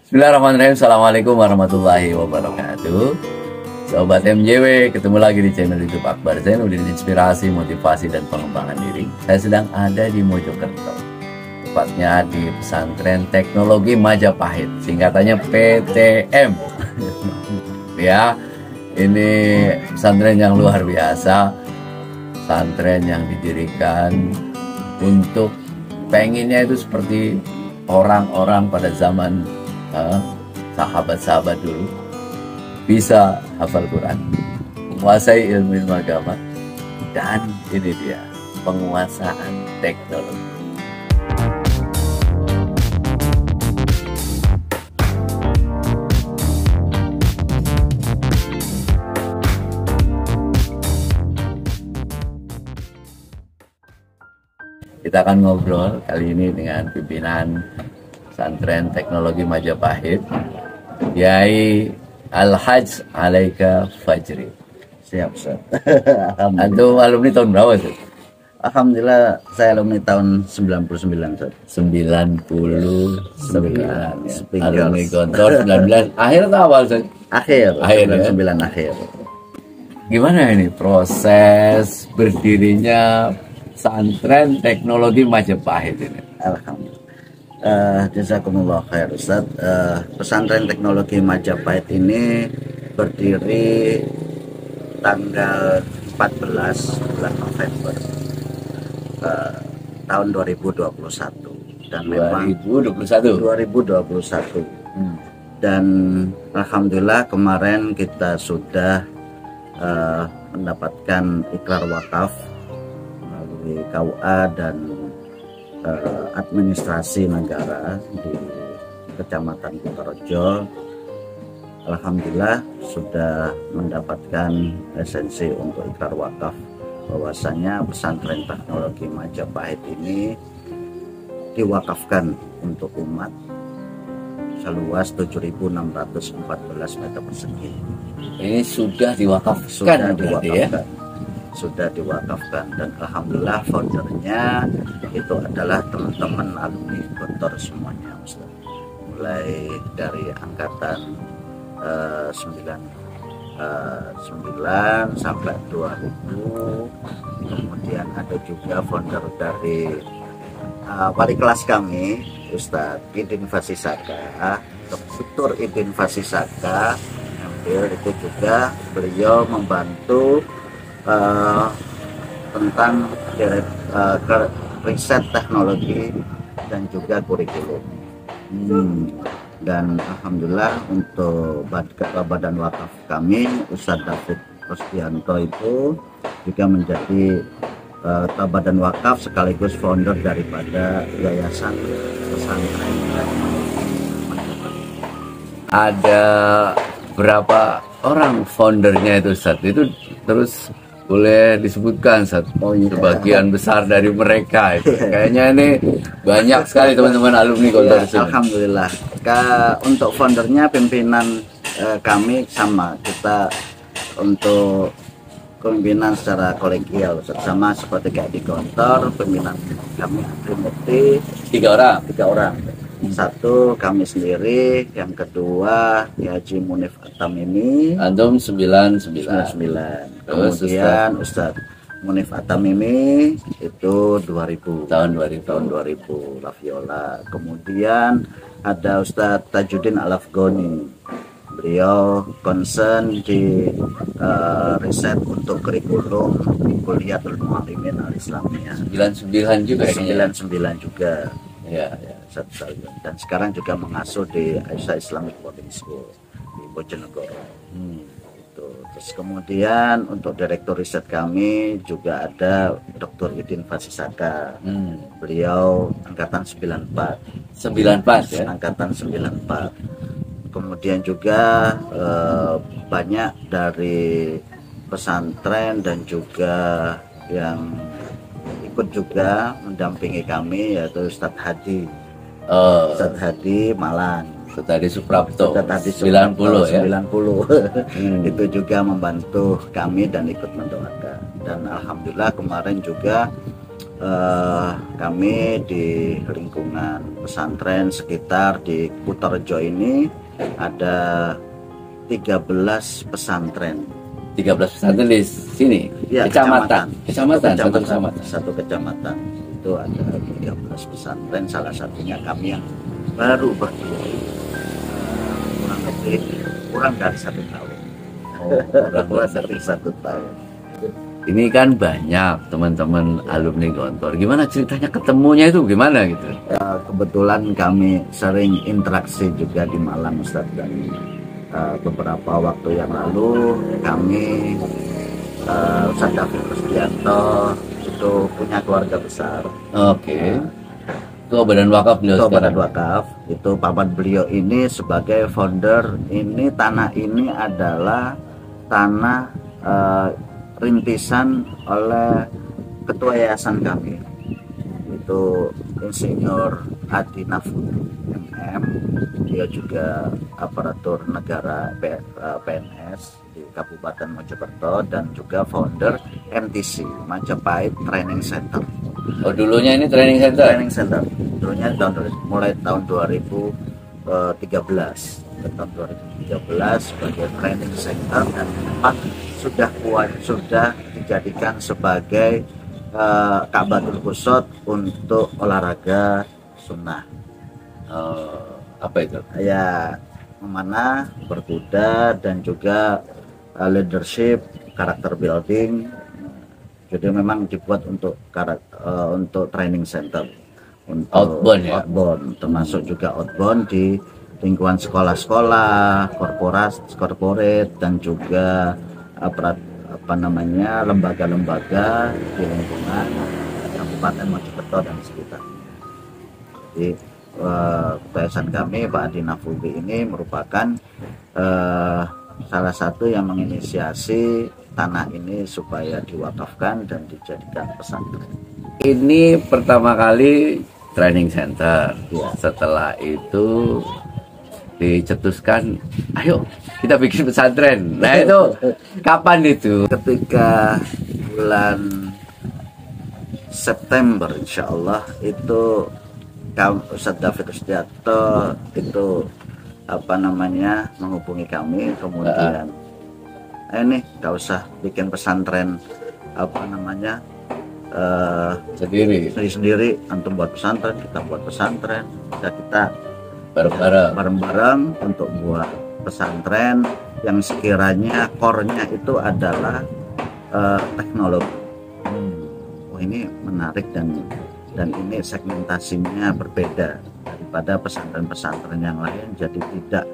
Bismillahirrahmanirrahim. Assalamualaikum warahmatullahi wabarakatuh. Sobat MJW, ketemu lagi di channel YouTube Akbar Zainuddin, inspirasi, motivasi, dan pengembangan diri. Saya sedang ada di Mojokerto, tepatnya di Pesantren Teknologi Majapahit, singkatannya PTM. Ya, ini pesantren yang luar biasa, pesantren yang didirikan untuk pengennya itu seperti orang-orang pada zaman sahabat-sahabat dulu, bisa hafal Quran, menguasai ilmu agama, dan ini dia penguasaan teknologi. Kita akan ngobrol kali ini dengan pimpinan Pesantren Teknologi Majapahit, Yai Al-Hajj Alaika Fajri. Siap, Ustaz. Antum alumni tahun berapa, Ustaz? Alhamdulillah saya alumni tahun 99, Ustaz. 99 ya. alumni Gontor 19 akhir atau awal, Ustaz? Akhir 99 ya? akhir. Gimana ini proses berdirinya Pesantren Teknologi Majapahit ini? Alhamdulillah. Jazakumullah khair, Ustaz. Pesantren Teknologi Majapahit ini berdiri tanggal 14 bulan November tahun 2021 dan memang 2021. Dan alhamdulillah kemarin kita sudah mendapatkan ikrar wakaf melalui KUA dan administrasi negara di Kecamatan Kutorejo. Alhamdulillah sudah mendapatkan esensi untuk ikrar wakaf bahwasanya Pesantren Teknologi Majapahit ini diwakafkan untuk umat seluas 7.614 meter persegi. Ini sudah diwakafkan, sudah diwakafkan dan alhamdulillah foundernya itu adalah teman-teman alumni Gontor semuanya, Ustaz. Mulai dari angkatan 99 sampai 2000, kemudian ada juga founder dari wali kelas kami, Ustaz Idin Fasisaka, Dr. Idin Fasisaka. Itu juga beliau membantu tentang riset teknologi dan juga kurikulum. Dan alhamdulillah untuk badan wakaf kami, Ustadz David Rostianto itu juga menjadi badan wakaf sekaligus founder daripada Yayasan Pesantren. Ada berapa orang foundernya itu, Ustadz? Itu terus boleh disebutkan sebagian besar dari mereka itu. Kayaknya ini banyak sekali teman-teman alumni Gontor. Alhamdulillah. Untuk foundernya pimpinan kami sama, kita untuk pimpinan secara kolegial sama seperti kayak di Gontor. Pimpinan kami Trimurti 3 orang. Satu kami sendiri, yang kedua Haji Munif Atamimi, antum 99. Kemudian Ustadz Munif Atamimi itu 2000 tahun 2000 Laviola. Kemudian ada Ustadz Tajuddin Al-Afghani, beliau concern di riset untuk kurikulum Kuliatul Muallimin Al-Islamiyah. 99 juga. 99 juga. Ya. Dan sekarang juga mengasuh di Aisyah Islamic Boarding School di Bojonegoro. Terus kemudian untuk direktur riset kami juga ada Dr. Idin Fasisaka. Beliau angkatan 94 ya? Angkatan 94. Kemudian juga banyak dari pesantren dan juga yang ikut juga mendampingi kami, yaitu Ustadz Hadi. Ustadz Hadi Malang, Ustadz Hadi Suprapto, Ustadz Hadi 90 ya? 90. Itu juga membantu kami dan ikut mendoakan. Dan alhamdulillah kemarin juga kami di lingkungan pesantren sekitar di Kutorejo ini ada 13 pesantren. 13 pesantren di sini. Ya, Kecamatan. kecamatan, satu kecamatan itu ada 13 pesantren, salah satunya kami yang baru berdiri kurang dari 1 tahun. Kurang dari 1 tahun. Ini kan banyak teman-teman alumni Gontor. Gimana ceritanya ketemunya itu gimana gitu? Kebetulan kami sering interaksi juga di Malang, Ustadz, dan beberapa waktu yang lalu kami Ustadz David Rusdianto itu punya keluarga besar. Oke. Ketua Badan Wakaf beliau Ketua Badan sekarang. Wakaf itu paman beliau ini sebagai founder. Ini tanah ini adalah tanah rintisan oleh ketua yayasan kami, itu Insinyur Adi Nafudi MM. Dia juga aparatur negara PNS di Kabupaten Mojokerto dan juga founder MTC, Majapahit Training Center. Oh, dulunya ini training center. Training Center dulunya mulai tahun 2013 tahun 2013 sebagai training center, dan memang sudah dijadikan sebagai Ka'batul Qusot untuk olahraga sunnah. Apa itu? Ya, memanah, berkuda, dan juga leadership, karakter building. Jadi memang dibuat untuk training center, untuk Outbound ya? outbound, termasuk juga outbound di lingkungan sekolah-sekolah, corporate, dan juga lembaga-lembaga di lingkungan Kabupaten Mojokerto dan sekitarnya. Jadi yayasan kami, Pak Adi Nafudi ini merupakan salah satu yang menginisiasi tanah ini supaya diwakafkan dan dijadikan pesantren. Ini pertama kali training center. Ya. Setelah itu dicetuskan, ayo kita bikin pesantren. Nah itu kapan itu? Ketika bulan September insya Allah itu Ustadz David Rusdianto itu menghubungi kami, kemudian ini gak usah bikin pesantren sendiri, antum buat pesantren, kita buat pesantren, kita bareng-bareng untuk buat pesantren yang sekiranya core-nya itu adalah teknologi. Oh, ini menarik dan ini segmentasinya berbeda daripada pesantren-pesantren yang lain. Jadi tidak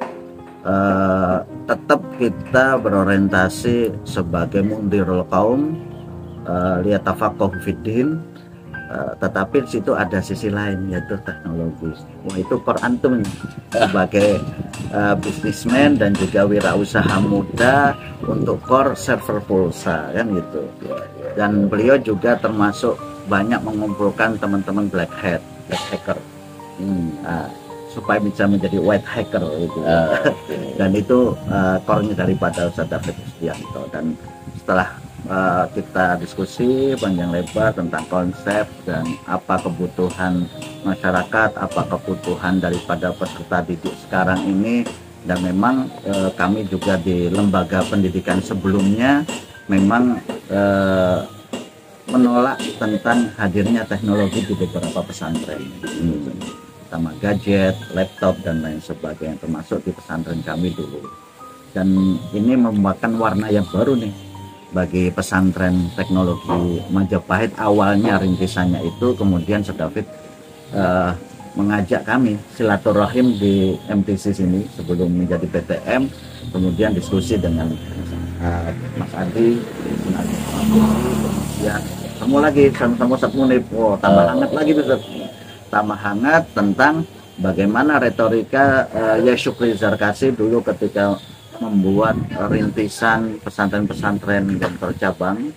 tetap kita berorientasi sebagai mundirul qaum liyatafaqahu fiddin, tetapi di situ ada sisi lain yaitu teknologi. Wah, itu core antum sebagai bisnismen dan juga wirausaha muda untuk core server pulsa kan gitu. Dan beliau juga termasuk banyak mengumpulkan teman-teman black hacker supaya bisa menjadi white hacker gitu. Dan itu core-nya daripada Ustadz David Rusdianto. Dan setelah kita diskusi panjang lebar tentang konsep dan apa kebutuhan masyarakat, apa kebutuhan daripada peserta didik sekarang ini, dan memang kami juga di lembaga pendidikan sebelumnya memang menolak tentang hadirnya teknologi di beberapa pesantren, sama gadget, laptop, dan lain sebagainya, termasuk di pesantren kami dulu. Dan ini merupakan warna yang baru nih bagi pesantren teknologi Majapahit. Awalnya rintisannya itu, kemudian David mengajak kami silaturahim di MTC sini sebelum menjadi PTM, kemudian diskusi dengan Mas Adi, kemudian ketemu lagi sama Ustadz Munib. Oh, tambah hangat lagi tuh, tambah hangat tentang bagaimana retorika Syukri Zarkasi dulu ketika membuat rintisan pesantren-pesantren yang tercabang,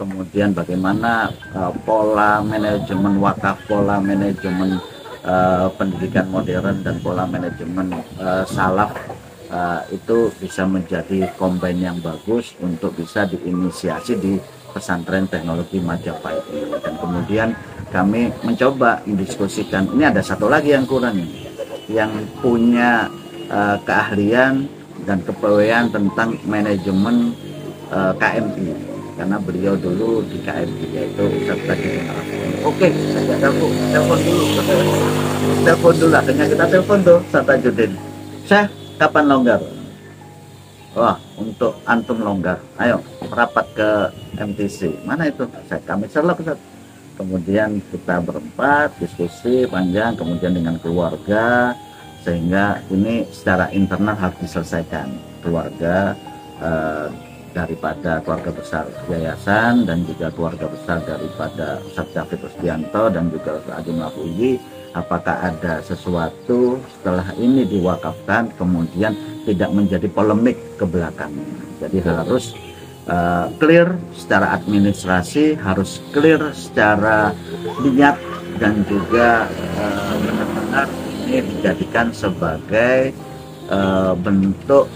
kemudian bagaimana pola manajemen wakaf, pola manajemen pendidikan modern, dan pola manajemen salaf itu bisa menjadi combine yang bagus untuk bisa diinisiasi di pesantren teknologi Majapahit ini. Dan kemudian kami mencoba mendiskusikan. Ini ada satu lagi yang kurang nih, yang punya keahlian dan kepegawaian tentang manajemen KMI, karena beliau dulu di KMI, yaitu Ustaz Tajudin Al-Afghani. Oke, saya telepon dulu, akhirnya kita telepon tuh Ustaz Tajudin. Saya kapan longgar? Wah, untuk antum longgar, ayo merapat ke MTC. Mana itu? Kami serlok, Ustaz. Kemudian kita berempat diskusi panjang, kemudian dengan keluarga, sehingga ini secara internal harus diselesaikan. Keluarga daripada keluarga besar yayasan dan juga keluarga besar daripada Ustaz David Rusdianto dan juga Ustaz Adi Mafuji, apakah ada sesuatu setelah ini diwakafkan kemudian tidak menjadi polemik ke belakangnya. Jadi harus clear secara administrasi, harus clear secara niat, dan juga benar-benar ini dijadikan sebagai bentuk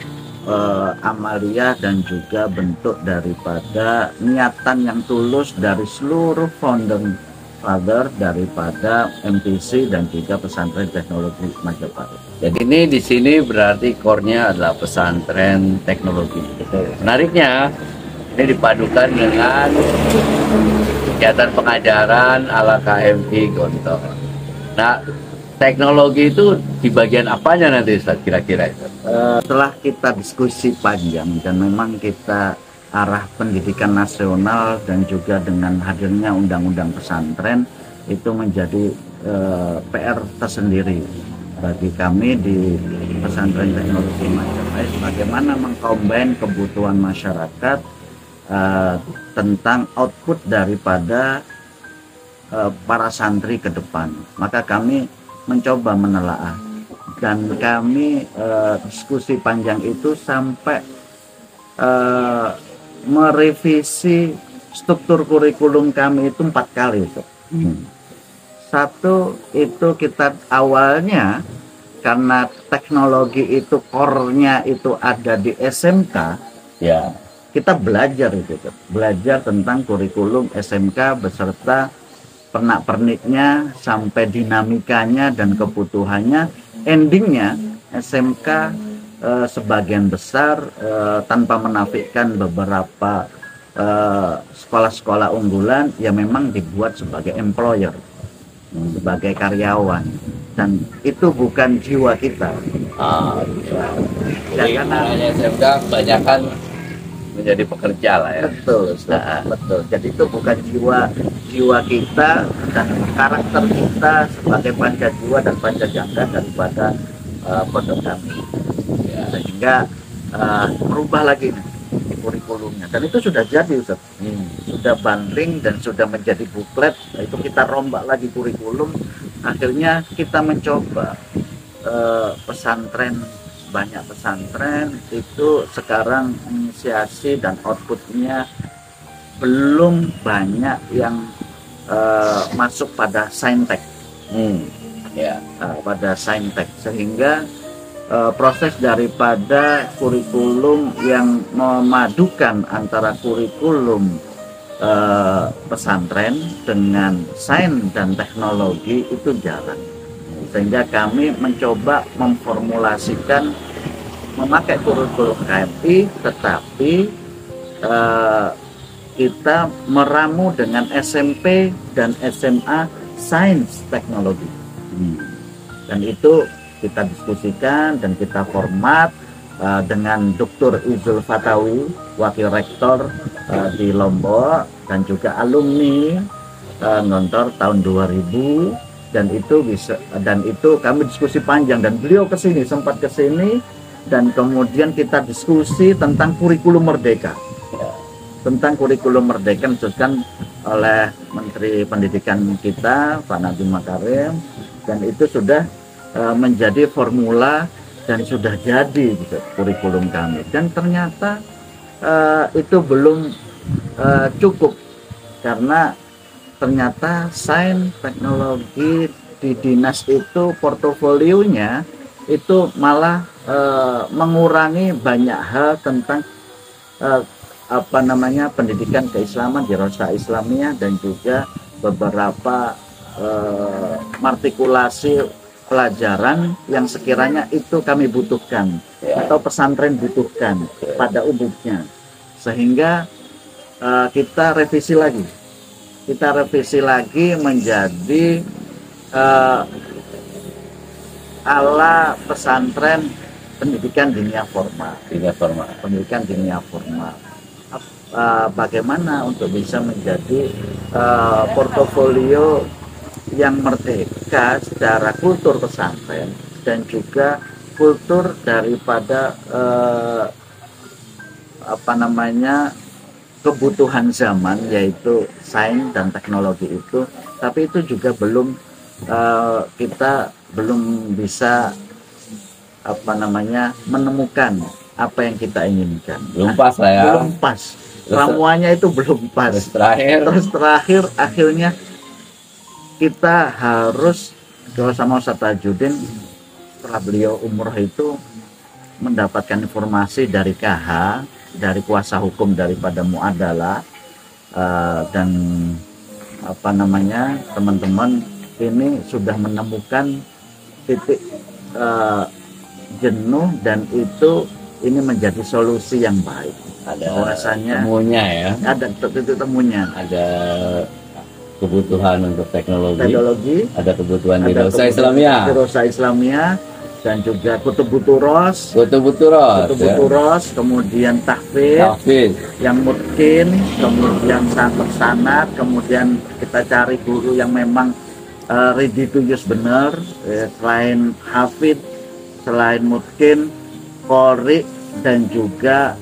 amalia dan juga bentuk daripada niatan yang tulus dari seluruh founding father daripada MTC dan juga pesantren teknologi Majapahit. Jadi ini di sini berarti core-nya adalah pesantren teknologi. Menariknya, ini dipadukan dengan kegiatan pengajaran ala KMI Gontor. Nah, teknologi itu di bagian apanya nanti Ustaz kira-kira itu? Setelah kita diskusi panjang dan memang kita arah pendidikan nasional dan juga dengan hadirnya undang-undang pesantren itu menjadi PR tersendiri bagi kami di pesantren teknologi Majapahit, bagaimana mengcombine kebutuhan masyarakat tentang output daripada para santri ke depan. Maka kami mencoba menelaah dan kami diskusi panjang itu sampai merevisi struktur kurikulum kami itu 4 kali itu. Satu itu kita awalnya karena teknologi itu core-nya itu ada di SMK, Ya. kita belajar belajar tentang kurikulum SMK beserta pernak-perniknya sampai dinamikanya dan kebutuhannya. Endingnya SMK sebagian besar tanpa menafikan beberapa sekolah-sekolah unggulan ya memang dibuat sebagai employer, sebagai karyawan, dan itu bukan jiwa kita. Jadi karena SMK kebanyakan menjadi pekerja lah ya. Betul, betul. Jadi itu bukan jiwa kita dan karakter kita sebagai pancajiwa dan pancajangga daripada pondok kami. Sehingga merubah lagi kurikulumnya, dan itu sudah jadi Ustaz. Sudah bundling dan sudah menjadi buklet. Itu kita rombak lagi kurikulum, akhirnya kita mencoba pesantren, banyak pesantren itu sekarang inisiasi dan outputnya belum banyak yang masuk pada saintek, pada saintek, sehingga proses daripada kurikulum yang memadukan antara kurikulum pesantren dengan sains dan teknologi itu jarang. Sehingga kami mencoba memformulasikan memakai kurikulum KMI, tetapi kita meramu dengan SMP dan SMA sains teknologi. Dan itu kita diskusikan dan kita format dengan Dr. Izul Fatawi, Wakil Rektor di Lombok, dan juga alumni Gontor tahun 2000. Dan itu kami diskusi panjang, dan beliau sempat kesini, dan kemudian kita diskusi tentang kurikulum merdeka, tentang kurikulum merdeka disebutkan oleh Menteri Pendidikan kita Pak Nadiem Makarim, dan itu sudah menjadi formula dan sudah jadi kurikulum kami. Dan ternyata itu belum cukup, karena ternyata sains teknologi di dinas itu portofolionya itu malah mengurangi banyak hal tentang pendidikan keislaman di Rosa Islamiyah dan juga beberapa artikulasi pelajaran yang sekiranya itu kami butuhkan atau pesantren butuhkan pada umumnya, sehingga kita revisi lagi menjadi ala pesantren pendidikan diniyah formal. Pendidikan diniyah formal. Bagaimana untuk bisa menjadi portofolio yang merdeka secara kultur pesantren dan juga kultur daripada kebutuhan zaman, yaitu sains dan teknologi itu. Tapi itu juga kita belum bisa menemukan apa yang kita inginkan. Belum pas lah ya. Belum pas. Ramuannya itu belum pas. Terus terakhir akhirnya kita harus sama Ustaz Tajuddin, setelah beliau umroh itu mendapatkan informasi dari KH, dari kuasa hukum daripada Muadalah, dan teman-teman ini sudah menemukan titik jenuh, dan itu ini menjadi solusi yang baik. Ada bahwasanya temunya ya. Ada titik temunya. Ada kebutuhan untuk teknologi, ada kebutuhan di Rosa Islamiyah, dan juga Kutubuturos, kemudian tahfidz yang mungkin, kemudian sanad, kemudian kita cari guru yang memang ready to use benar, selain hafidz, selain mungkin qori, dan juga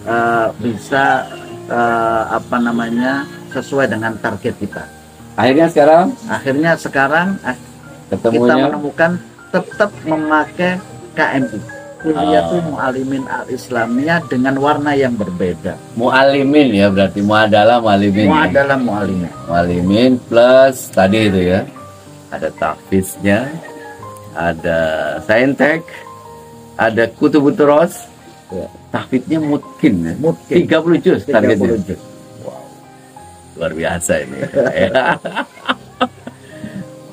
bisa sesuai dengan target kita. Akhirnya sekarang kita menemukan tetap memakai KMI, Kulliyatul Muallimin Al-Islamiyah, dengan warna yang berbeda. Muallimin ya, berarti Muadalah Muallimin. Muallimin plus tadi itu ya. Ada tahfidznya, ada saintek, ada Kutubuturos. Tahfidznya mungkin 30 juz targetnya. Wow, luar biasa ini.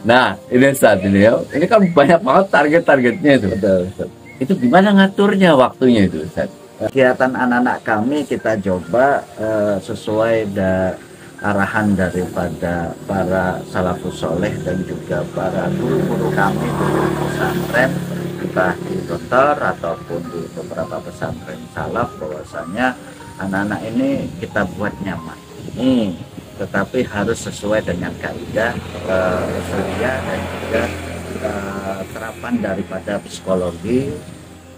Nah, ini saat ini ya. Ini kan banyak banget target-targetnya itu. Betul. Itu gimana ngaturnya waktunya itu, Ustaz? Kegiatan anak-anak kami kita coba sesuai arahan daripada para salafus soleh dan juga para guru-guru kami di pesantren, entah di Dokter ataupun di beberapa pesantren salaf, bahwasanya anak-anak ini kita buat nyaman. Tetapi harus sesuai dengan kaidah Rasuliyah dan juga terapan daripada psikologi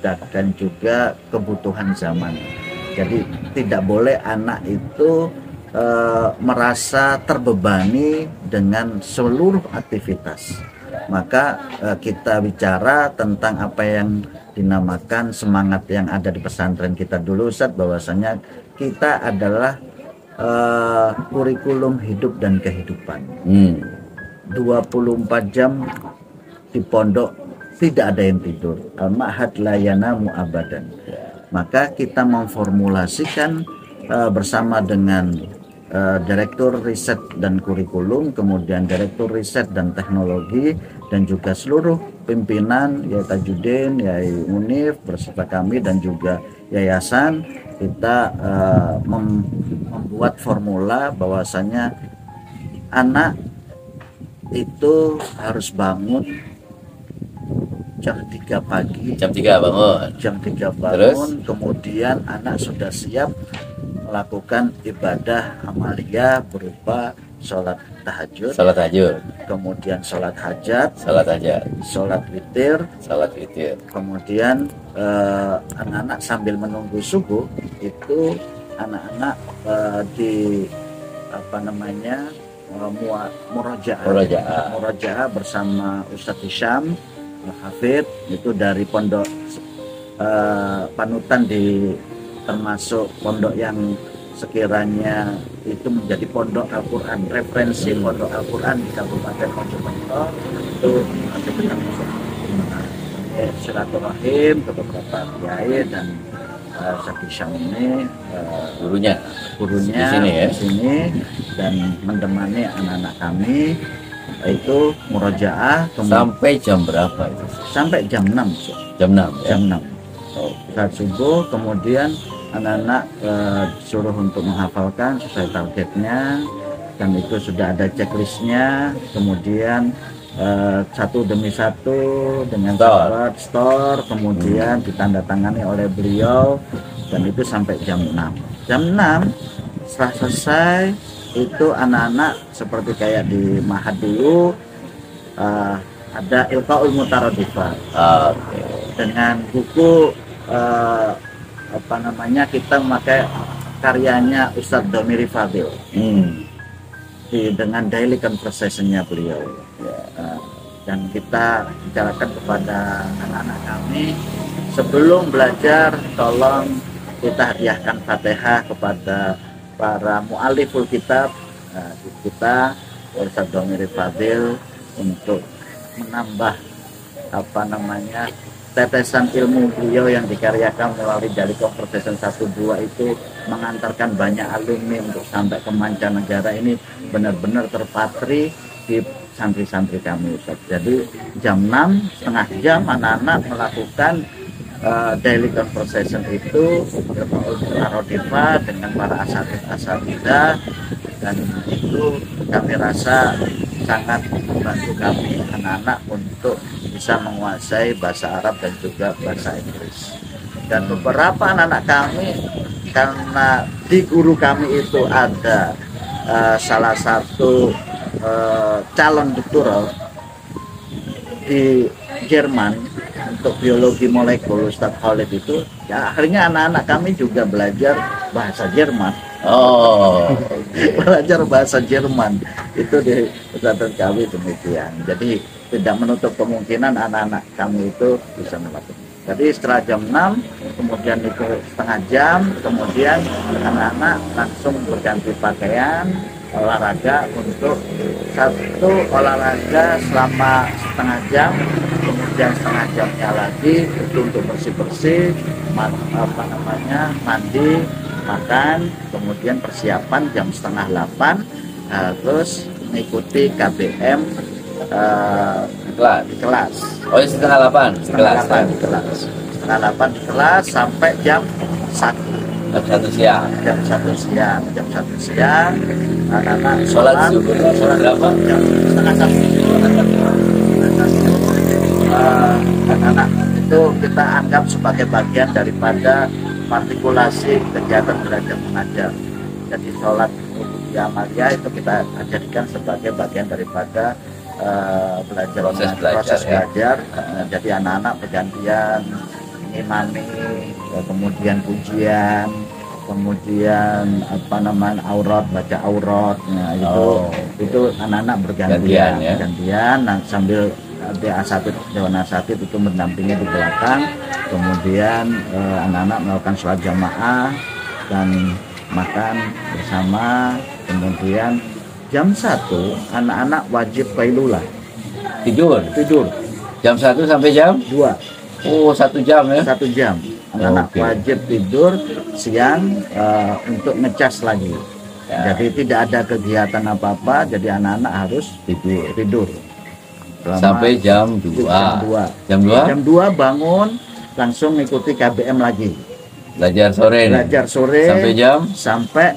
dan juga kebutuhan zaman. Jadi tidak boleh anak itu merasa terbebani dengan seluruh aktivitas. Maka kita bicara tentang apa yang dinamakan semangat yang ada di pesantren kita dulu, Ustaz, bahwasanya kita adalah kurikulum hidup dan kehidupan. 24 jam di pondok, tidak ada yang tidur. Al-ma'had la yanamu abadan. Maka kita memformulasikan bersama dengan Direktur Riset dan Kurikulum, kemudian Direktur Riset dan Teknologi, dan juga seluruh pimpinan Yai Tajuddin, Yai Munif beserta kami dan juga yayasan, kita membuat formula bahwasanya anak itu harus bangun jam 3 pagi. Jam 3 bangun. Terus? Kemudian anak sudah siap melakukan ibadah amaliyah berupa sholat tahajud, kemudian sholat hajat, sholat witir. Kemudian anak-anak sambil menunggu subuh itu anak-anak murojaah bersama Ustadz Hisham Hafid, itu dari pondok panutan, termasuk pondok yang sekiranya itu menjadi pondok Al-Quran, referensi pondok Al-Quran di Kabupaten Mojokerto. Itu kita silaturahim ke beberapa kiai dan Saki Syam ini Gurunya gurunya di sini ya? di sini, dan menemani anak-anak kami itu murojaah Sampai jam berapa itu? sampai jam 6 Jam 6 ya? jam 6 Oh, saat subuh. Kemudian anak-anak disuruh untuk menghafalkan sesuai targetnya, dan itu sudah ada checklistnya. Kemudian satu demi satu dengan sahabat store, kemudian ditandatangani oleh beliau, dan itu sampai jam 6. Jam 6 setelah selesai itu anak-anak seperti kayak di Mahat dulu, ada Ilqaul Mutaradifat. oke. Dengan buku kita memakai karyanya Ustadz Domiri Fadil dengan daily conversation-nya beliau. Dan kita bicarakan kepada anak-anak kami sebelum belajar, tolong kita hadiahkan Fatihah kepada para mu'aliful kitab kita, Ustadz Domiri Fadil, untuk menambah tetesan ilmu beliau yang dikaryakan melalui dari Conversation 1-2 itu, mengantarkan banyak alumni untuk sampai ke mancanegara. Ini benar-benar terpatri di santri-santri kami, Ustaz. Jadi jam 6, setengah jam anak-anak melakukan daily conversation itu Arodifa dengan para asatidzah, dan itu kami rasa sangat membantu kami anak-anak untuk bisa menguasai bahasa Arab dan juga bahasa Inggris. Dan beberapa anak-anak kami, karena di guru kami itu ada salah satu calon doktoral di Jerman untuk biologi molekul, Ustadz Khalid itu, ya akhirnya anak-anak kami juga belajar bahasa Jerman. Belajar bahasa Jerman itu di pesantren kami demikian. Jadi tidak menutup kemungkinan anak-anak kami itu bisa melakukan. Jadi setelah jam 6, kemudian itu setengah jam, kemudian anak-anak langsung berganti pakaian, olahraga untuk satu olahraga selama setengah jam, kemudian setengah jamnya lagi itu untuk bersih-bersih, mandi, makan, kemudian persiapan jam setengah 8 terus mengikuti KBM kelas. Oh, setengah 8 Setengah 8 di kelas. Setengah 8 di kelas sampai jam 1. Jam 1 siang. Jam 1 siang. Jam 1 siang. Anak-anak Sholat subuh berapa? Jam setengah 1. Anak-anak itu kita anggap sebagai bagian daripada partikulasi kegiatan belajar mengajar. Jadi sholat di Amalia itu kita jadikan sebagai bagian daripada proses belajar. Jadi anak-anak bergantian imami, kemudian pujian, kemudian aurat, baca aurat. Nah, itu anak-anak bergantian, nah, sambil Dewan Asatid itu mendampingi di belakang. Kemudian anak-anak melakukan sholat jamaah dan makan bersama. Kemudian jam 1 anak-anak wajib qailulah, tidur jam 1 sampai jam 2. Oh, 1 jam ya? 1 jam anak-anak wajib tidur siang untuk ngecas lagi ya. Jadi tidak ada kegiatan apa-apa, jadi anak-anak harus tidur sampai jam 2. Jam 2 bangun langsung mengikuti KBM lagi, belajar sore sampai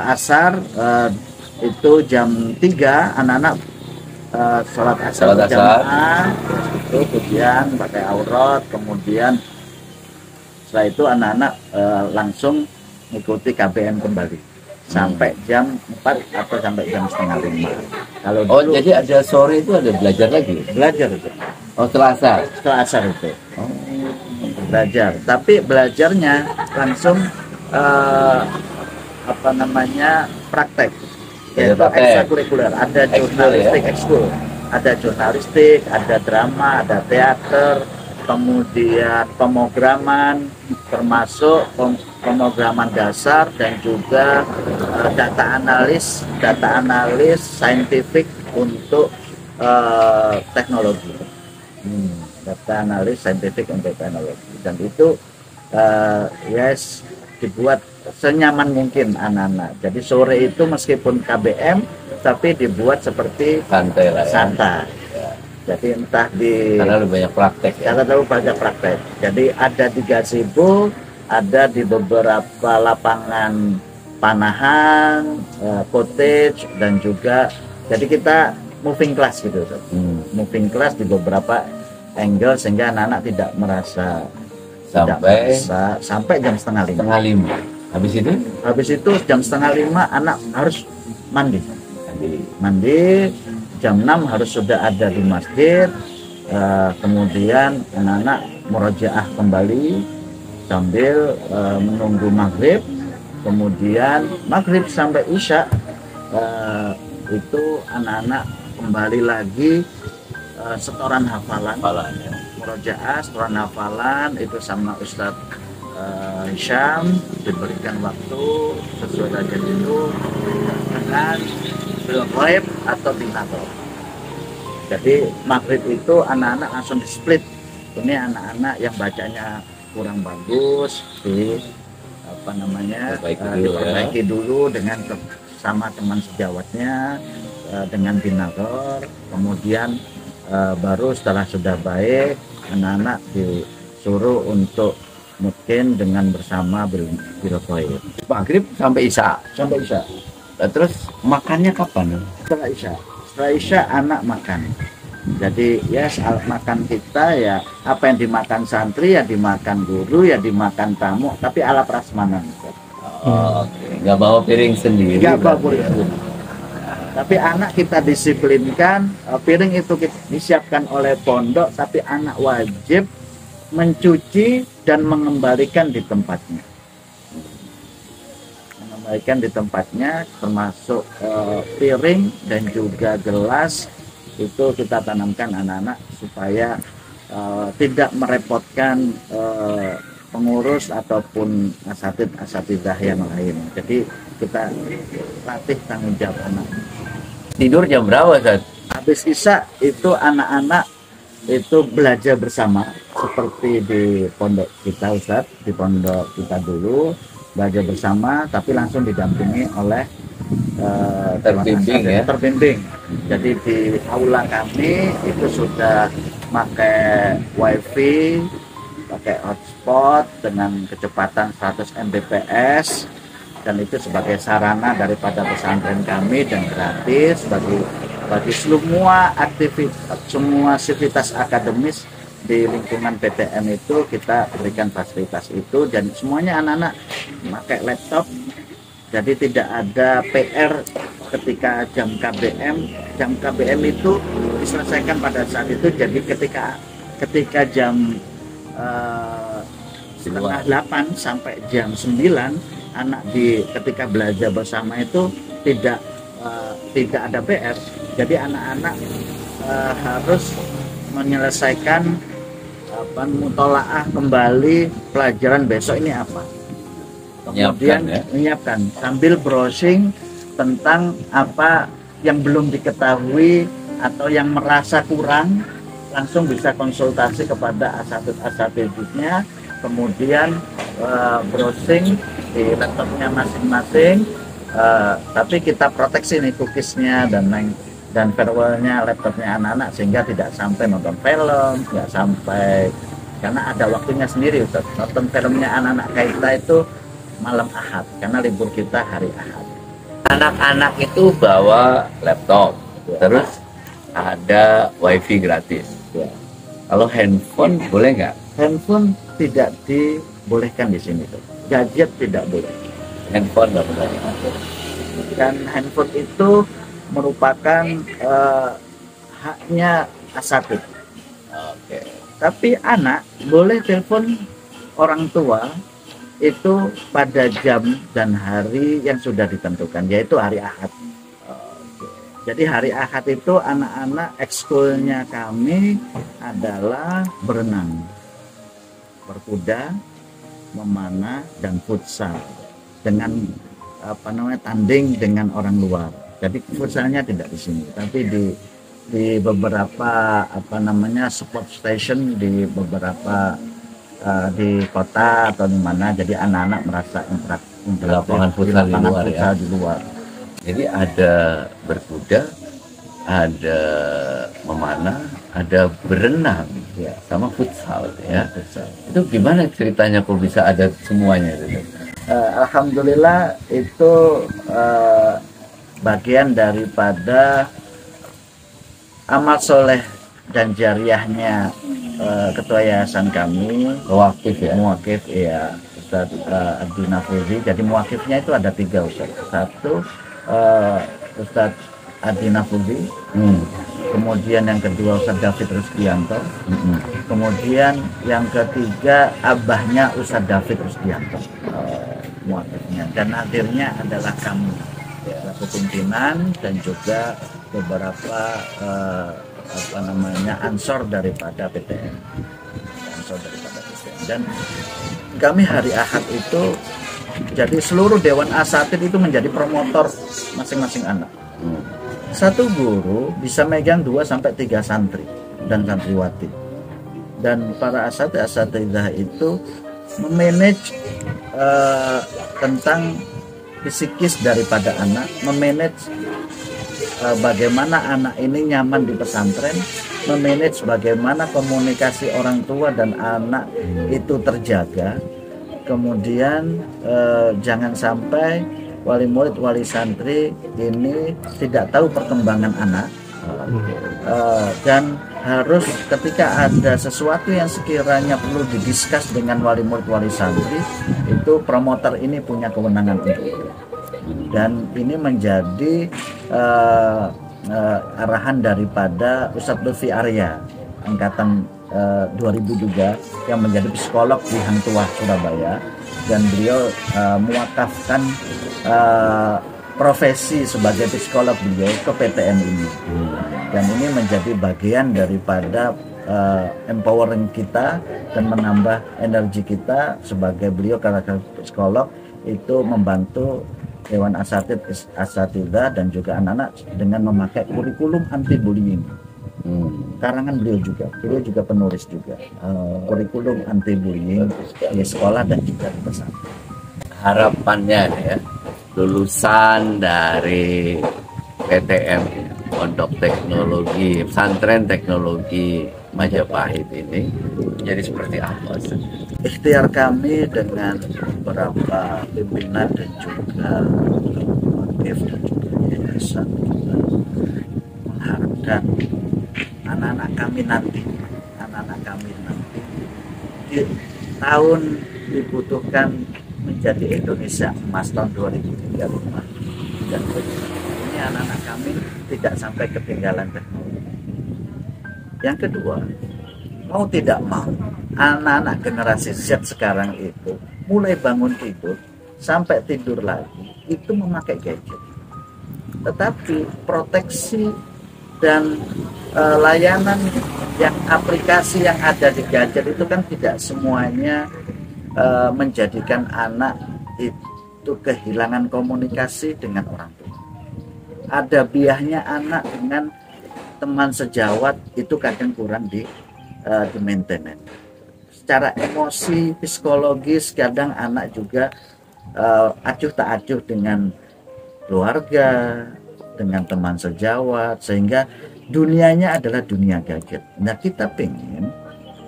asar. Itu jam 3 anak-anak sholat asar berjamaah, itu kemudian pakai aurat. Kemudian setelah itu anak-anak langsung mengikuti KBM kembali sampai jam 4 atau sampai jam setengah 5. Kalau dulu, jadi ada sore itu ada belajar lagi? Belajar itu. Setelah asar itu. Belajar, tapi belajarnya langsung praktek. Yaitu ekstrakurikuler, ada jurnalistik ekskul, ada jurnalistik, ada drama, ada teater, kemudian pemrograman, termasuk pemrograman dasar dan juga data analis saintifik untuk teknologi. Data analis saintifik untuk teknologi, dan itu yes, dibuat senyaman mungkin anak-anak. Jadi sore itu meskipun KBM tapi dibuat seperti Santai lah ya. santai. Jadi entah di Karena lebih banyak praktek ya. karena terlalu banyak praktek. Jadi ada di gazebo, ada di beberapa lapangan panahan, cottage, dan juga jadi kita moving class gitu, Ustaz. Moving class di beberapa angle sehingga anak-anak tidak merasa sampai jam setengah lima. Setengah lima. Habis itu jam setengah lima anak harus mandi. Jam 6 harus sudah ada di masjid. Kemudian anak-anak murojaah kembali sambil menunggu maghrib. Kemudian maghrib sampai isya itu anak-anak kembali lagi setoran hafalan ya. Murojaah, setoran hafalan itu sama Ustadz Hisham, diberikan waktu sesuai kajian itu dengan bil-ghaib atau binator. Jadi maghrib itu anak-anak langsung di split. Ini anak-anak yang bacanya kurang bagus diperbaiki dulu dengan sama teman sejawatnya dengan binator. Kemudian baru setelah sudah baik anak-anak disuruh untuk mungkin dengan bersama bil-ghaib. Maghrib sampai isya. Terus makannya kapan? Setelah isya anak makan. Jadi ya soal makan kita ya apa yang dimakan santri ya dimakan guru ya dimakan tamu, tapi ala prasmanan. Oke. Nggak bawa piring sendiri. Nggak bawa piring sendiri. Tapi anak kita disiplinkan, piring itu disiapkan oleh pondok, tapi anak wajib mencuci dan mengembalikan di tempatnya. Termasuk piring dan juga gelas itu kita tanamkan anak-anak supaya tidak merepotkan pengurus ataupun asatidzah yang lain. Jadi kita latih tanggung jawab anak. Tidur jam berapa, Ustaz? Habis isya itu anak-anak itu belajar bersama seperti di pondok kita, Ustaz. Di pondok kita dulu belajar bersama tapi langsung didampingi oleh terbimbing. Jadi di aula kami itu sudah pakai wifi, pakai hotspot dengan kecepatan 100 Mbps, dan itu sebagai sarana daripada pesantren kami dan gratis bagi semua aktivitas akademis di lingkungan PTN itu kita berikan fasilitas itu, dan semuanya anak-anak pakai laptop. Jadi tidak ada PR ketika jam KBM itu diselesaikan pada saat itu. Jadi ketika jam setengah 8 sampai jam 9 anak ketika belajar bersama itu tidak ada PR. Jadi anak-anak harus menyelesaikan mutolaah kembali pelajaran besok ini apa. Kemudian menyiapkan sambil browsing tentang apa yang belum diketahui atau yang merasa kurang, langsung bisa konsultasi kepada asatidnya. Kemudian browsing di laptopnya masing-masing, tapi kita proteksi nih cookiesnya dan firewallnya laptopnya anak-anak sehingga tidak sampai nonton film, nggak sampai, karena ada waktunya sendiri, Ustaz. Nonton filmnya anak-anak kita itu malam Ahad karena libur kita hari Ahad. Anak-anak itu bawa laptop, terus ada wifi gratis. Kalau handphone boleh nggak? Handphone tidak dibolehkan di sini, tuh. Gadget tidak boleh. Handphone nggak boleh. Dan handphone itu merupakan haknya asatid. Oke. Tapi anak boleh telepon orang tua itu pada jam dan hari yang sudah ditentukan, yaitu hari Ahad. Jadi hari Ahad itu anak-anak ekskulnya kami adalah berenang, berkuda, memanah, dan futsal dengan tanding dengan orang luar. Jadi futsalnya tidak di sini, tapi di beberapa sport station di beberapa di kota atau di mana, jadi anak-anak merasa Di lapangan futsal di luar ya. di luar. Jadi ada berkuda, ada memanah, ada berenang, Ya. sama futsal ya. Futsal. Itu gimana ceritanya kok bisa ada semuanya itu? Alhamdulillah itu bagian daripada amal soleh dan jariahnya ketua yayasan kami, Proaktif ya. muakif ya, Ustadz Abdi Nafuzi. Jadi muakifnya itu ada 3 Ustadz. Satu Ustadz Abdi Nafuzi, kemudian yang kedua Ustadz David Rusdianto, kemudian yang ketiga abahnya Ustadz David Rusdianto, muakifnya, dan hadirnya adalah kami selaku pimpinan dan juga beberapa ansor daripada PTN, dan kami hari Ahad itu jadi seluruh Dewan Asatid itu menjadi promotor masing-masing anak. Satu guru bisa megang 2 sampai 3 santri dan santriwati, dan para asatidah itu memanage tentang psikis daripada anak, memanage bagaimana anak ini nyaman di pesantren, memanage bagaimana komunikasi orang tua dan anak itu terjaga. Kemudian jangan sampai wali murid, wali santri ini tidak tahu perkembangan anak, dan harus ketika ada sesuatu yang sekiranya perlu didiskus dengan wali murid, wali santri, itu promotor ini punya kewenangan untuk itu. Dan ini menjadi arahan daripada Ustadz Lutfi Arya angkatan 2000 juga, yang menjadi psikolog di Hang Tuah Surabaya, dan beliau mewakafkan profesi sebagai psikolog beliau ke PTN ini, dan ini menjadi bagian daripada empowering kita dan menambah energi kita sebagai beliau karena psikolog itu membantu Dewan Asatidah dan juga anak-anak dengan memakai kurikulum anti bullying. Karangan beliau juga penulis juga kurikulum anti bullying di sekolah dan juga di pesantren. Harapannya ya, lulusan dari PTM Pondok Teknologi Pesantren Teknologi Majapahit ini jadi seperti apa? Ikhtiar kami dengan beberapa pimpinan dan juga aktif dan juga yayasan kita mengharapkan anak-anak kami nanti di tahun dibutuhkan menjadi Indonesia Emas tahun 2035, dan ini anak-anak kami tidak sampai ketinggalan teknologi. Yang kedua, mau tidak mau anak-anak generasi Z sekarang itu mulai bangun tidur sampai tidur lagi itu memakai gadget, tetapi proteksi dan layanan yang aplikasi yang ada di gadget itu kan tidak semuanya menjadikan anak itu kehilangan komunikasi dengan orang tua. Ada biahnya anak dengan teman sejawat itu kadang kurang di maintenance. Secara emosi, psikologis kadang anak juga acuh tak acuh dengan keluarga, dengan teman sejawat, sehingga dunianya adalah dunia gadget. Nah, kita pengen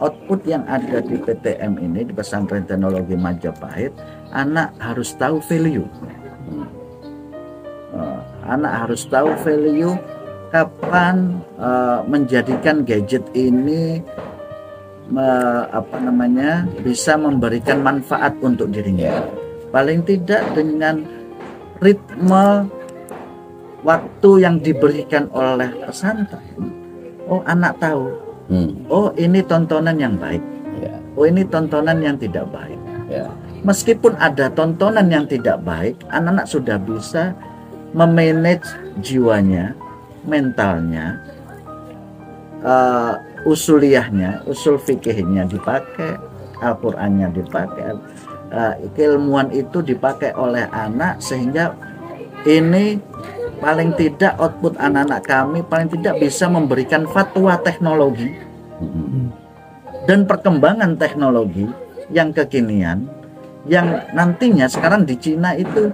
output yang ada di PTM ini, di Pesantren Teknologi Majapahit, anak harus tahu value. Anak harus tahu value kapan menjadikan gadget ini bisa memberikan manfaat untuk dirinya. Paling tidak dengan ritme waktu yang diberikan oleh pesantren. Oh, anak tahu. Oh, ini tontonan yang baik. Oh, ini tontonan yang tidak baik. Meskipun ada tontonan yang tidak baik, anak-anak sudah bisa memanage jiwanya, mentalnya, usuliyahnya, usul fikihnya dipakai, Al-Qur'annya dipakai, keilmuan itu dipakai oleh anak, sehingga ini paling tidak output anak-anak kami paling tidak bisa memberikan fatwa teknologi dan perkembangan teknologi yang kekinian, yang nantinya sekarang di Cina itu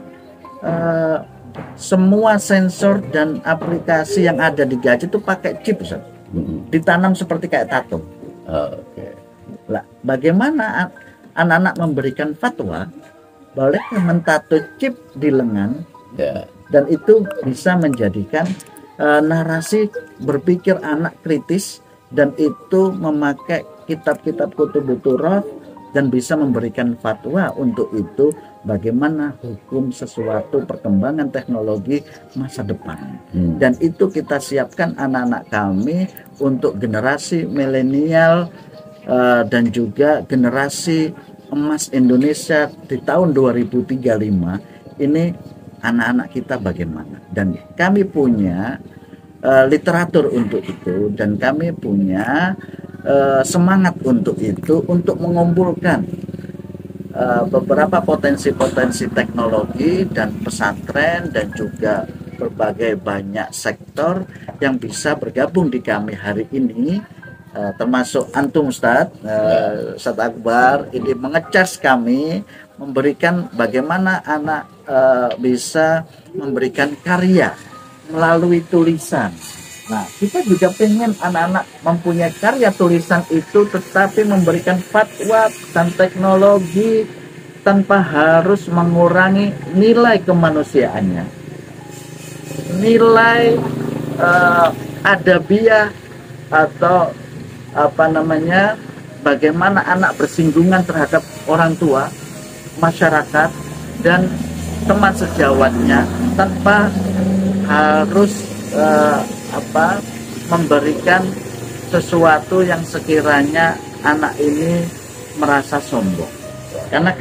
semua sensor dan aplikasi yang ada di gadget itu pakai chip, Ustaz. Ditanam seperti kayak tato. Oke. Lah, bagaimana anak-anak memberikan fatwa bolehkah mentato chip di lengan, Ya. dan itu bisa menjadikan narasi berpikir anak kritis, dan itu memakai kitab-kitab kutubut Turaf dan bisa memberikan fatwa untuk itu, bagaimana hukum sesuatu perkembangan teknologi masa depan. Dan itu kita siapkan anak-anak kami untuk generasi milenial dan juga generasi emas Indonesia di tahun 2035 ini. Anak-anak kita bagaimana, dan kami punya literatur untuk itu, dan kami punya semangat untuk itu, untuk mengumpulkan beberapa potensi-potensi teknologi dan pesantren dan juga berbagai banyak sektor yang bisa bergabung di kami hari ini, termasuk antum Ustadz, Ustadz Akbar ini mengecas kami, memberikan bagaimana anak bisa memberikan karya melalui tulisan. Nah, kita juga pengen anak-anak mempunyai karya tulisan itu, tetapi memberikan fatwa dan teknologi tanpa harus mengurangi nilai kemanusiaannya, nilai adabiah, atau bagaimana anak bersinggungan terhadap orang tua, masyarakat, dan teman sejawatnya, tanpa harus memberikan sesuatu yang sekiranya anak ini merasa sombong. Karena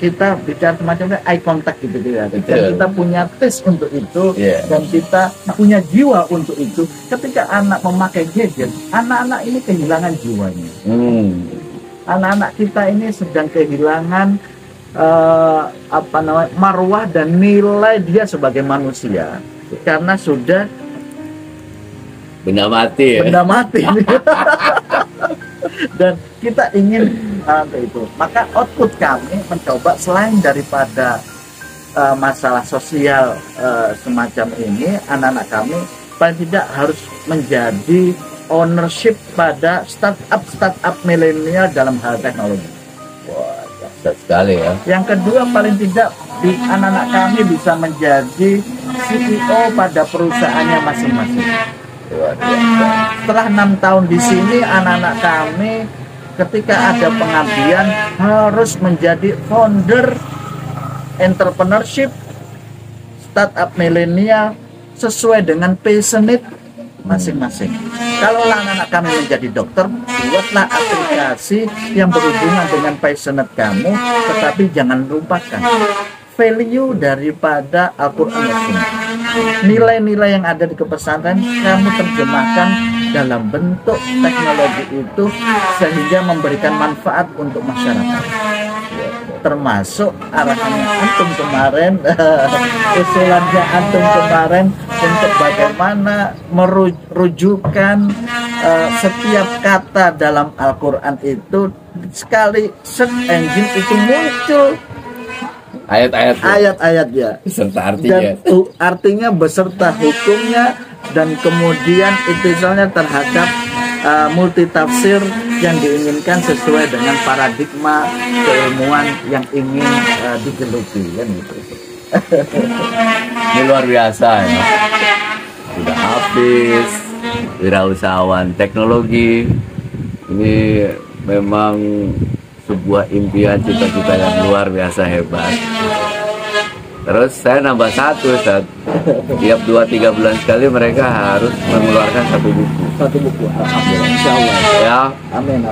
kita bicara semacamnya eye contact gitu ya. Dan kita punya tes untuk itu, dan kita punya jiwa untuk itu. Ketika anak memakai gadget, anak-anak ini kehilangan jiwanya. Anak-anak kita ini sedang kehilangan marwah dan nilai dia sebagai manusia, karena sudah benda mati ya? Benda mati. Dan kita ingin itu, maka output kami mencoba selain daripada masalah sosial semacam ini, anak-anak kami paling tidak harus menjadi ownership pada startup milenial dalam hal teknologi. Sekali ya. Yang kedua, paling tidak anak-anak kami bisa menjadi CEO pada perusahaannya masing-masing. Setelah 6 tahun di sini, anak-anak kami ketika ada pengabdian harus menjadi founder entrepreneurship startup milenial sesuai dengan passionate masing-masing. Kalau anak-anak kami menjadi dokter, buatlah aplikasi yang berhubungan dengan passionate kamu, tetapi jangan lupakan value daripada Al-Quran dan Sunnah. Nilai-nilai yang ada di kepesantren kamu terjemahkan dalam bentuk teknologi itu, sehingga memberikan manfaat untuk masyarakat. Termasuk arahannya antum kemarin, usulannya antum kemarin untuk bagaimana merujukan setiap kata dalam Al-Quran itu, sekali search engine itu muncul ayat-ayatnya beserta artinya, dan artinya beserta hukumnya, dan kemudian intisalnya terhadap multitafsir yang diinginkan sesuai dengan paradigma keilmuan yang ingin digeluti, kan gitu. Ini luar biasa ya. Sudah habis wirausahawan teknologi. Ini memang sebuah impian, cita-cita yang luar biasa hebat. Terus saya nambah satu, Ustaz. Tiap 2-3 bulan sekali mereka harus mengeluarkan satu buku. Alhamdulillah, insya Allah. Ya, Amin.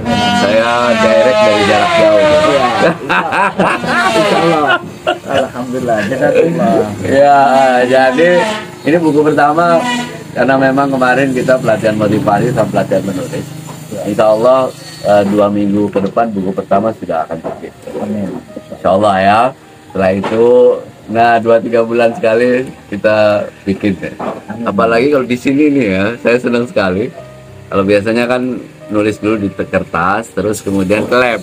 saya direct dari jarak jauh. Insya Allah. Alhamdulillah. Ya, jadi ini buku pertama, karena memang kemarin kita pelatihan motivasi sama pelatihan menulis. Insya Allah 2 minggu ke depan buku pertama sudah akan terbit. Amin. Insya Allah ya. Setelah itu, 2-3 bulan sekali kita bikin. Apalagi kalau di sini nih ya, saya senang sekali. Kalau biasanya kan nulis dulu di kertas, terus kemudian ke lab.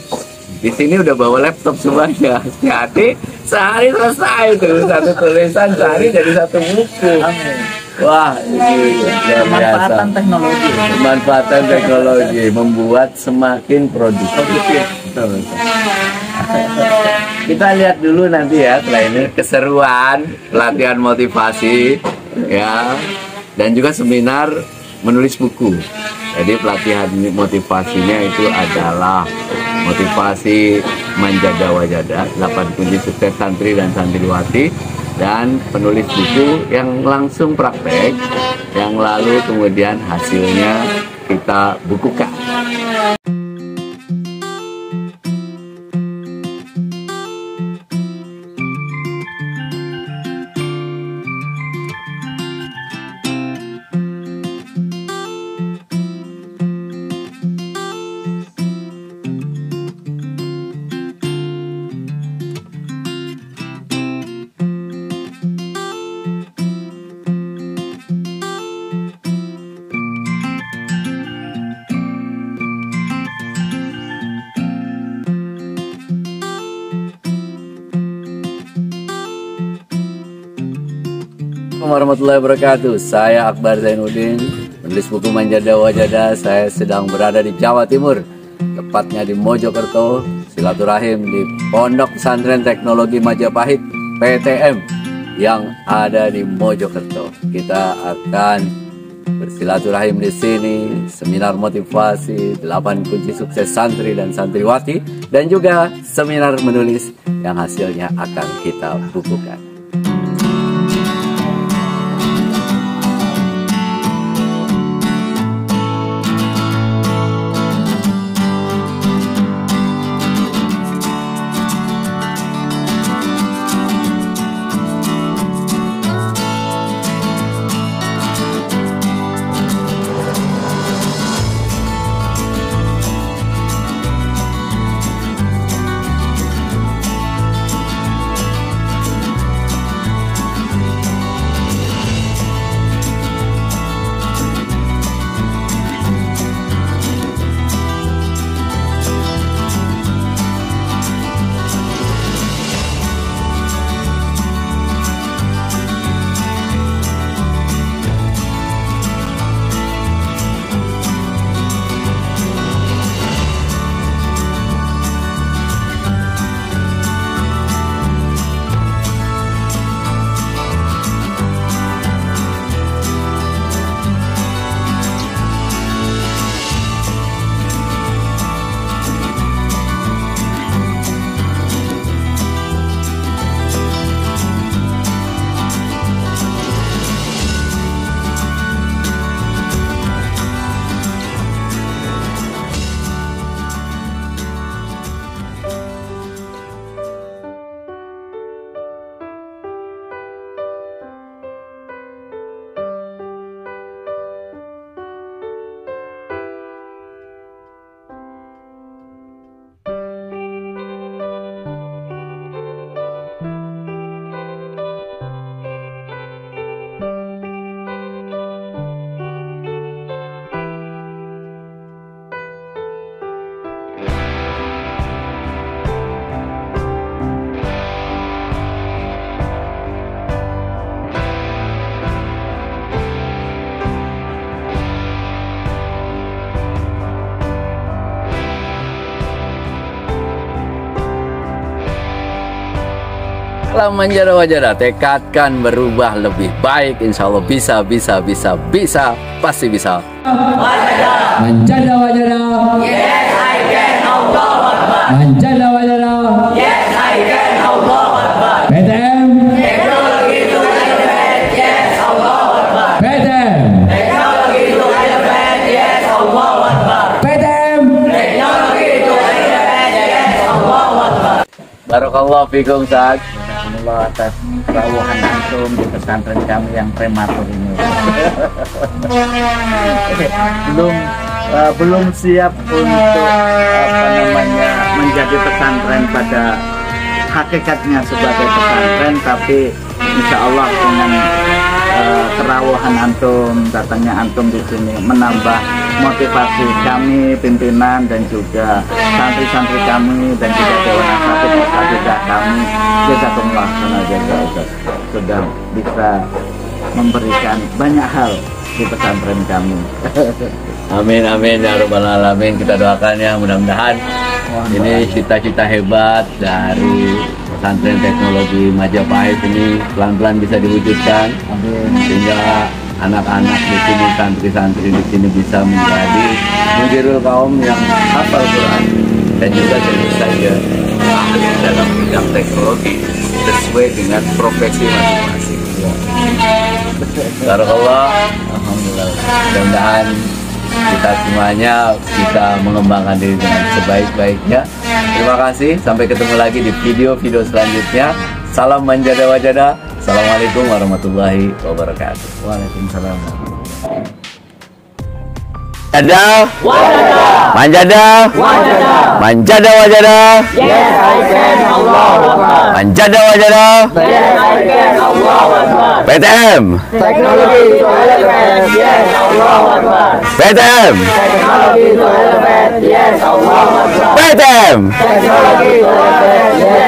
Di sini udah bawa laptop semuanya. Jadi sehari selesai tuh, satu tulisan sehari jadi satu buku. Wah, ini luar biasa. Pemanfaatan teknologi. Pemanfaatan teknologi membuat semakin produktif. Betul. Kita lihat dulu nanti ya setelah ini keseruan pelatihan motivasi ya, dan juga seminar menulis buku. Jadi pelatihan motivasinya itu adalah motivasi Manjada Wajada, 8 kunci sukses santri dan santriwati, dan penulis buku yang langsung praktek, yang lalu kemudian hasilnya kita bukukan. Warahmatullahi wabarakatuh. Saya Akbar Zainuddin, penulis buku Manjada Wajada. Saya sedang berada di Jawa Timur, tepatnya di Mojokerto, silaturahim di Pondok Pesantren Teknologi Majapahit PTM yang ada di Mojokerto. Kita akan bersilaturahim di sini, seminar motivasi 8 kunci sukses santri dan santriwati, dan juga seminar menulis yang hasilnya akan kita bukukan. Salam Manjada Wajada, tekadkan berubah lebih baik, insya Allah bisa, pasti bisa. Manjada Wajada, yes I can, Allahu Akbar. Manjada Wajada, yes I can, Allahu Akbar. PTM, teknologi itu elemen, yes Allahu Akbar. PTM, teknologi itu elemen, yes Allahu Akbar. PTM, teknologi itu elemen, yes Allahu Akbar. Barakallahu fikum Ustaz. Allah atas kerawuhan antum di pesantren kami yang prematur ini. Belum siap untuk menjadi pesantren pada hakikatnya sebagai pesantren, tapi insya Allah dengan kerawahan antum, datangnya antum di sini menambah motivasi kami pimpinan dan juga santri-santri kami dan juga dewan asatidzah kami. Jazakumullah khairan, sudah bisa memberikan banyak hal di pesantren kami. Amin amin ya rabbal alamin. Kita doakan ya, mudah-mudahan ini cita-cita hebat dari pesantren teknologi Majapahit ini pelan-pelan bisa diwujudkan. Sehingga anak-anak di sini, santri-santri di sini bisa menjadi mudirul kaum yang hafal Quran dan juga tentu saja ahli dalam bidang teknologi sesuai dengan profesi masing-masing. Barakallah, alhamdulillah. Mudah-mudahan kita semuanya bisa mengembangkan diri dengan sebaik-baiknya. Terima kasih, sampai ketemu lagi di video-video selanjutnya. Salam manjada wajada. Assalamualaikum warahmatullahi wabarakatuh. Waalaikumsalam. Manjada wajada, manjada wajada, Yes, I can. Allahu Akbar. manjada wajada, Yes, I can. Allahu Akbar. PTM, Technology to elevate. Yes, Allahu Akbar. PTM, Technology to elevate. Yes, Allahu Akbar. PTM. Technology to elevate. Yes.